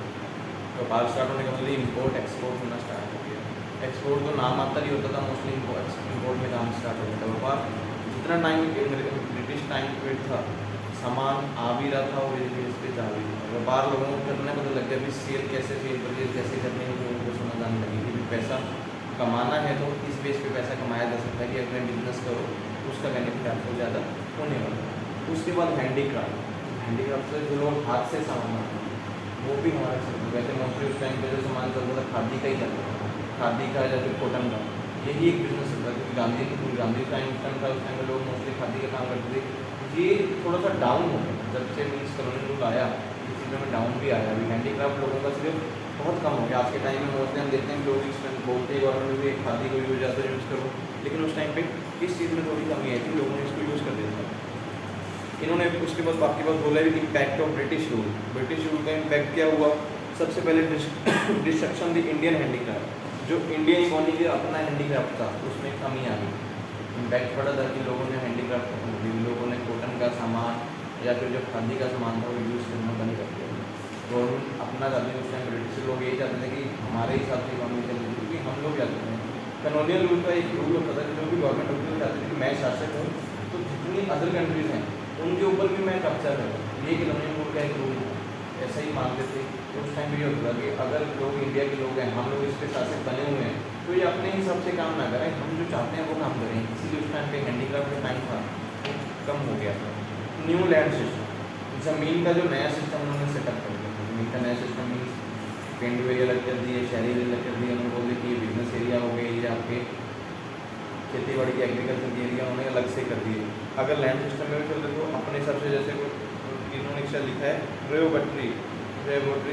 व्यापार स्टार्ट होने का मतलब इम्पोर्ट एक्सपोर्ट होना स्टार्ट हो गया। एक्सपोर्ट तो नाम आता ही होता था, मोस्टली इम्पोर्ट में काम स्टार्ट हो गया था। व्यापार जितना टाइम ब्रिटिश टाइम पीरियड था, सामान आ भी रहा था और धीरे धीरे जा भी रहा था। व्यापार लोगों को करने पता लग गया भी सेल परचेज कैसे करनी है, लोगों को समझ आने लगी कि पैसा कमाना है तो इस बेस पे पैसा कमाया जा सकता है कि अपने बिजनेस करो, उसका बेनिफिट आपको ज़्यादा होने वाला है। उसके बाद हैंडीक्राफ्ट से जो लोग हाथ से सामान बनाते हैं वो भी हमारे चलते, वैसे मोस्टली उस टाइम पे जो सामान चलता था खादी का ही चलता था, खादी का या फिर कॉटन का, यही एक बिजनेस चलता था। क्योंकि गांधी टाइम था, उस टाइम में लोग मोस्टली खादी का काम करते थे। ये थोड़ा सा डाउन हो गया जब से मीन्स कॉलोनियल रूल आया, इस चीज़ों में डाउन भी आया। अभी हैंडीक्राफ्ट लोगों का सिर्फ बहुत कम हो गया। आज के टाइम में मोस्टली हम देखते हैं लोग इसमें बोलते हैं गवर्नमेंट भी खादी को यूज ज़्यादा यूज़ करो, लेकिन उस टाइम पे इस चीज़ में थोड़ी कमी आई थी, लोगों ने इसको यूज़ कर दिया था। इन्होंने उसके बाद बाकी बात बोला है impact of British rule. British rule का इम्पैक्ट क्या हुआ? सबसे पहले डिस्ट्रक्शन द इंडियन हैंडीक्राफ्ट, जो इंडियन इकोनॉमी के अपना हैंडीक्राफ्ट था उसमें कमी आ गई। इम्पैक्ट पड़ा था कि लोगों ने हैंडीक्राफ्ट खत्म कर दी, लोगों ने कॉटन का सामान या फिर जो खादी का सामान था वो यूज़ करना बंद कर दिया। गवर्नमेंट अपना चाहती थी उस टाइम, ब्रिटिश लोग यही चाहते थे कि हमारे हिसाब से इकोनॉमी चल रही थी, क्योंकि हम लोग चाहते थे कॉलोनियल रूल का एक रूल होता था कि जो भी गवर्नमेंट होती है वो चाहती थी कि मैं शासक हूँ तो जितनी अदर कंट्रीज़ हैं उनके ऊपर भी मैं कब्जा करूँ, ये कॉलोनियल रूल का एक रूल है। ऐसा ही मानते थे। तो उस टाइम भी ये होता था कि अगर लोग इंडिया के लोग हैं, हम लोग इस पर शासक बने हुए हैं, तो ये अपने हिसाब से काम ना करें, हम जो चाहते हैं वो काम करें। इसीलिए उस टाइम पे हैंडीक्राफ्ट का टाइम था वो कम हो गया था। न्यू लैंड सिस्टम, ज़मीन का जो नया सिस्टम उन्होंने सेटअप कर दिया। ज़मीन का नया सिस्टम मीन्स पेंडू एरिया अलग कर दिए, शहरी एरिया अलग कर दिए। उन्होंने बोले कि ये बिजनेस एरिया हो गए, ये आपके खेती बाड़ी की एग्रीकल्चर की एरिया उन्हें अलग से कर दिए। अगर लैंड सिस्टम में भी चलते तो अपने हिसाब से, जैसे इन्होंने एक लिखा है रेवोगट्री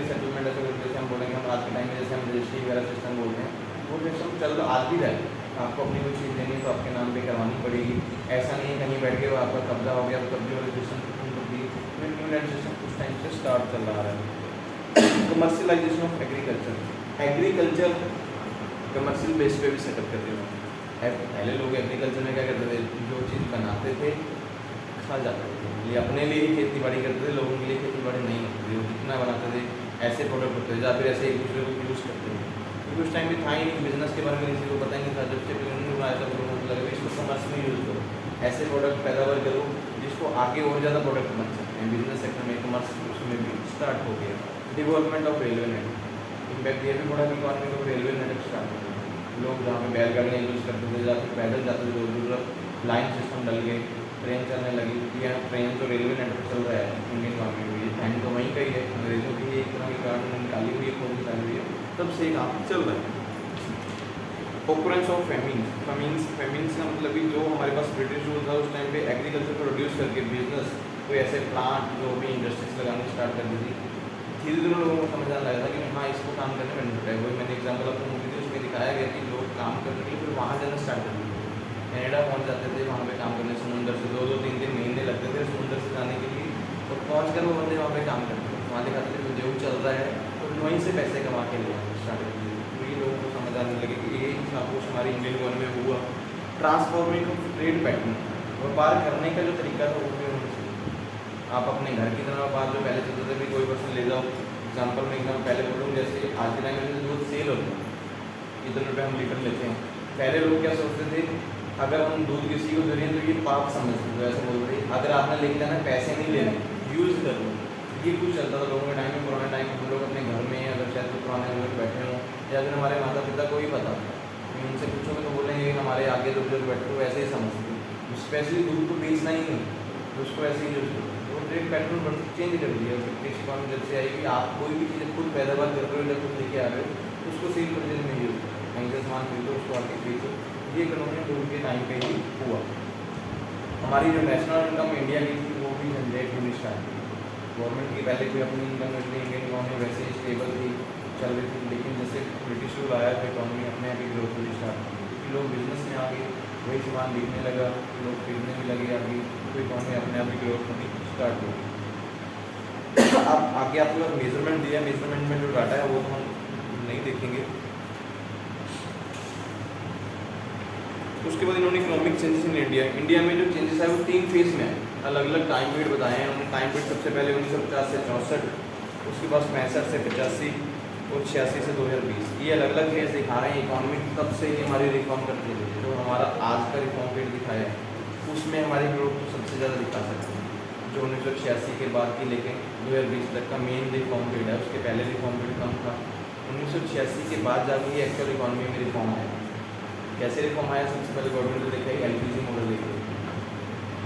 सेटलमेंट, ऐसे जैसे हम बोलेंगे हम आज के टाइम में जैसे हम रजिस्ट्री वगैरह सिस्टम बोलते हैं, वो सिस्टम चल आज भी रहा है। आपको अपनी कोई चीज़ लेनी है तो आपके नाम पे करवानी पड़ेगी। ऐसा नहीं है कहीं बैठ के वो आपका कब्जा हो गया तो कब्जे वाले सिस्टम खत्म कर दिए। न्यू लैंड सिस्टम उस टाइम से स्टार्ट चल रहा है। Commercialisation of agriculture, agriculture commercial base पे भी सेटअप करते हैं। पहले लोग एग्रीकल्चर में क्या करते थे, जो चीज़ बनाते थे खा जाते थे, ये अपने लिए ही खेती बाड़ी करते थे, लोगों के लिए खेती बाड़ी नहीं होती थी। वो जितना बनाते थे ऐसे प्रोडक्ट होते थे या फिर ऐसे एक दूसरे को यूज़ करते थे, क्योंकि उस टाइम भी था ही नहीं, बिजनेस के बारे में किसी को पता ही नहीं था। जब से उन्होंने बनाया था लोगों को लगा इसको कमर्स में यूज़ करो, ऐसे प्रोडक्ट पैदावार करो जिसको आगे और ज़्यादा प्रोडक्ट बन सकते हैं। बिजनेस सेक्टर में कमर्स उसमें भी स्टार्ट हो गया। Development of railway network, impact ये भी बड़ा कि इकॉनमी को रेलवे नेटवर्क स्टार्ट हो गया। लोग जहाँ पे बैलगाड़ियाँ यूज़ करते थे या फिर पैदल जाते थे दूर दूर, लाइन सिस्टम डल गए, ट्रेन चलने लगी। क्योंकि यहाँ ट्रेन जो रेलवे नेटवर्क चल रहा है इंडियन इकॉनमी में, ये टाइम तो वहीं का ही है, अंग्रेजों की एक तरह की कारण निकाली हुई है, खोज निकाली हुई है, तब से काम चल रहा है। ऑकरेंस ऑफ फेमिन्स का मतलब कि जो हमारे पास ब्रिटिश रूल था उस टाइम पे एग्रीकल्चर प्रोड्यूस करके बिजनेस कोई ऐसे प्लांट जो भी इंडस्ट्रीज लगानी स्टार्ट कर दी थी। धीरे धीरे लोगों को समझ आने लगा था कि हाँ इसको काम करने में बेनिफिट है। वही मैंने एग्जाम्पल आपको मूवी थी उसमें दिखाया गया कि लोग काम करने के लिए फिर वहाँ जाना स्टार्ट कर दिए, कनाडा पहुँच जाते थे, वहाँ पे काम करने समुंदर से 2-3 महीने लगते थे समुंदर से जाने के लिए, तो पहुँच कर वो बंदे वहाँ पे काम करते थे, वहाँ दिखाते थे उद्योग चल रहा है तो वहीं से पैसे कमा के ले स्टार्ट कर दिए। तो ये लोगों को समझ आने लगे कि ये सब कुछ हमारी इंडियन इकोनॉमी में हुआ। ट्रांसफॉर्मिंग ऑफ ट्रेड पैटर्न, व्यापार करने का जो तरीका था वो भी होना चाहिए। आप अपने घर की तरह व्यापार जो पहले चलते थे भी कोई पर्सन ले जाओ, एग्जाम्पल में एकदम पहले बोलूँ जैसे आज के टाइम में दूध सेल होता है, इतने रुपये हम लीटर लेते हैं। पहले लोग क्या सोचते थे, अगर हम दूध किसी को दे रहे हैं तो ये पाप समझते थे, ऐसे बोल रहे अगर आपने लेके जाना पैसे नहीं लेने यूज़ कर लो। ये कुछ चलता था लोगों के टाइम में। पुराने टाइम में हम लोग अपने घर में अगर शायद तो पुराने लोग बैठे हों या फिर हमारे माता पिता को ही पता था, उनसे पूछोगे तो बोलेंगे हमारे आगे तो जो बैठे हो ऐसे ही समझते, स्पेशली दूध को बेचना ही नहीं, उसको ऐसे ही यूज़ करो। तो ट्रेड पैटर्न चेंज कर दिया ब्रिटिश इकॉनमी जब से आई कि आप कोई भी चीज़ खुद पैदावार कर रहे हो या खुद लेके आ रहे हो उसको सेल परचेज में यूज़ करो, कहीं से सामान खरीदो उसको आके बेचो। ये इकोनॉमिक रूल के टाइम पे ही हुआ। हमारी जो नेशनल इनकम इंडिया की थी वो भी जनरेट होनी स्टार्ट हुई। गवर्नमेंट की पहले कोई अपनी इनकम नहीं थी, इंडियन इकोनॉमी वैसे ही स्टेबल थी, चल रही थी, लेकिन जैसे ब्रिटिश रूल आया तो इकोनॉमी अपने आप ही ग्रोथ होनी स्टार्ट हुई, क्योंकि लोग बिजनेस में आ गए, वही सामान बिकने लगा, लोग खरीदने भी लगे आगे, तो इकोनॉमी अपने आप ही ग्रोथ होनी स्टार्ट हो गई। अब आगे आपके पास मेजरमेंट दिया, मेजरमेंट में जो डाटा है वो तो हम नहीं देखेंगे। उसके बाद इन्होंने इकोनॉमिक चेंजेस इन इंडिया में जो चेंजेस है वो 3 फेज में है, अलग अलग टाइम पीरियड बताए हैं उन्होंने। टाइम पीरियड सबसे पहले 1950 से 64, उसके बाद 65 से 85 और 86 से 2020, ये अलग अलग फेज दिखा रहे हैं इकोनॉमी। तब से ही हमारी रिफॉर्म करती है, जो हमारा आज का रिफॉर्म पीरियड दिखाया है उसमें हमारी ग्रोथ को सबसे ज़्यादा दिखा सकते हैं। जो 1986 के बाद की लेके 2020 तक का मेन रिफॉर्म पीरियड है, उसके पहले रिफॉर्म पीरियड कम था। 1986 के बाद जाके ये एक्चुअल इकोनॉमी में रिफॉर्म आया। कैसे रिफॉर्म आया? सबसे पहले गवर्नमेंट ने देखा है LPG मॉडल देखा,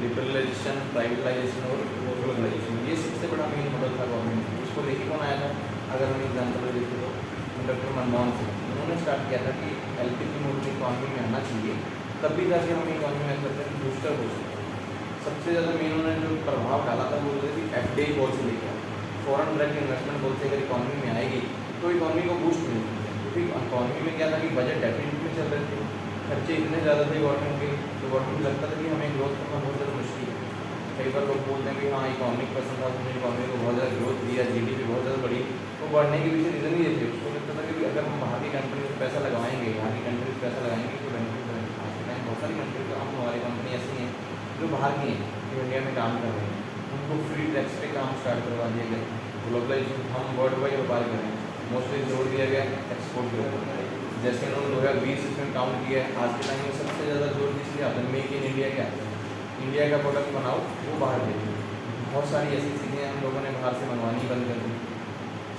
लिबरलाइजेशन, प्राइवेटाइजेशन और ग्लोबलाइजेशन, ये सबसे बड़ा मेन मॉडल था गवर्नमेंट। उसको लेके कौन आया था? अगर हम एग्जाम्पल देखें तो डॉक्टर मनमोहन सिंह, उन्होंने स्टार्ट किया था कि LPG मॉडल इकॉनमी में आना चाहिए, तब भी जाके हम इकॉनमी में करते हैं बूस्टर हो सकते। सबसे ज़्यादा मेन उन्होंने जो प्रभाव डाला था वो बोलते थे FDI पॉलिसी लेके आए, फॉरेन डायरेक्ट इन्वेस्टमेंट बोलते अगर इकॉनमी में आएगी तो इकॉनमी को बूस्ट मिल सकता है। क्योंकि इकॉनमी में क्या था कि बजट डेफिसिट में चल रहे थे, खर्चे इतने ज़्यादा थे गवर्नमेंट के, तो गवर्नमेंट को लगता था कि हमें ग्रोथ करना बहुत ज़्यादा मुश्किल है। कई कई बार लोग बोलते हैं कि हाँ इकोनॉमिक पसंद था, उसने इकोनॉमी को बहुत ज़्यादा ग्रोथ दिया, GDP बहुत ज़्यादा बढ़ी, वो बढ़ने के पीछे रीज़न ही ये थे। उसको लगता था कि अगर हम बाहर की कंट्री में पैसा लगाएंगे, बाहर की कंट्री में पैसा लगाएंगे तो बेनिफिट है। आज के टाइम बहुत सारी कंट्री तो हम हमारी कंपनी ऐसी हैं जो बाहर की हैं, जो इंडिया में काम कर रहे हैं, उनको फ्री टैक्स पे काम स्टार्ट करवा दिया गया। ग्लोबलाइजेशन हम वर्ल्ड वाइड व्यापार कर रहे हैं, मोस्टली जोर दिया गया एक्सपोर्ट के ऊपर। जैसे उन्होंने 2020 इसमें काउंट किया है, आज के टाइम में सबसे ज़्यादा जोर किसलिए आता है, मेक इन इंडिया क्या है, इंडिया का प्रोडक्ट बनाओ वो बाहर भेजो। बहुत सारी ऐसी चीज़ें हम लोगों ने बाहर से मंगवानी बंद कर दी।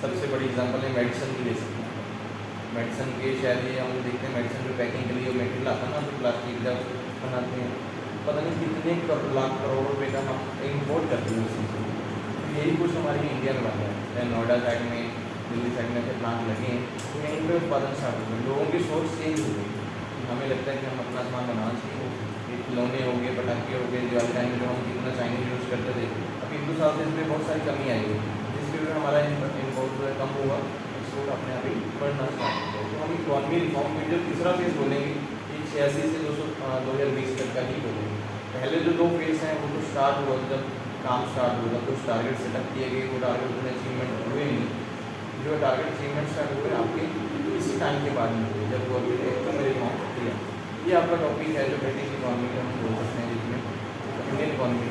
सबसे बड़ी एग्जांपल है मेडिसिन की ले सकते हैं। मेडिसिन के शायद ये हम देखते हैं मेडिसिन के पैकिंग के लिए मटेरियल आता है ना, तो प्लास्टिक जब बनाते हैं, पता नहीं कितने लाख करोड़ रुपए का हम इम्पोर्ट करते हैं उस चीज़ को। तो यही कुछ हमारी इंडिया में बन रहा है। नोएडा साइड में, दिल्ली साइड में ऐसे प्लांट लगे हैं, तो यहीं पर उत्पादन स्टार्ट हो गए। लोगों की सोच चेंज हो गई, हमें लगता है कि हम अपना सामान बनाना चाहिए। ये खिलौने हो गए, पटाखे हो गए, दिवाली टाइम में जो हम कितना चाइनीज यूज़ करते थे, अब 1-2 साल से इसमें बहुत सारी कमी आई है, जिसकी वजह से हमारा इम्पोर्ट जो है कम हुआ, एक्सपोर्ट अपने आप ही बढ़ना स्टार्ट हो गया। तो हम इकॉनमी रिफॉर्म में जो तीसरा फेज़ बोलेंगे, ये 86 से 2020 तक का ही बोलेंगे। पहले जो 2 फेज़ हैं वो तो स्टार्ट हुआ जब काम स्टार्ट हुआ, कुछ टारगेट सेटअप किए गए, वो टारगेट उतने अचीवमेंट हुए नहीं। जो टारगेट अचीवमेंट स्टार्ट हुए आपके इसी टाइम के बाद में हुए, जब गवर्नमेंट ने एकदम रिफॉर्म किया। ये आपका टॉपिक है जो ब्रिटिश इकॉनमी का हम बोल सकते हैं, जिसमें इंडियन इकॉनमी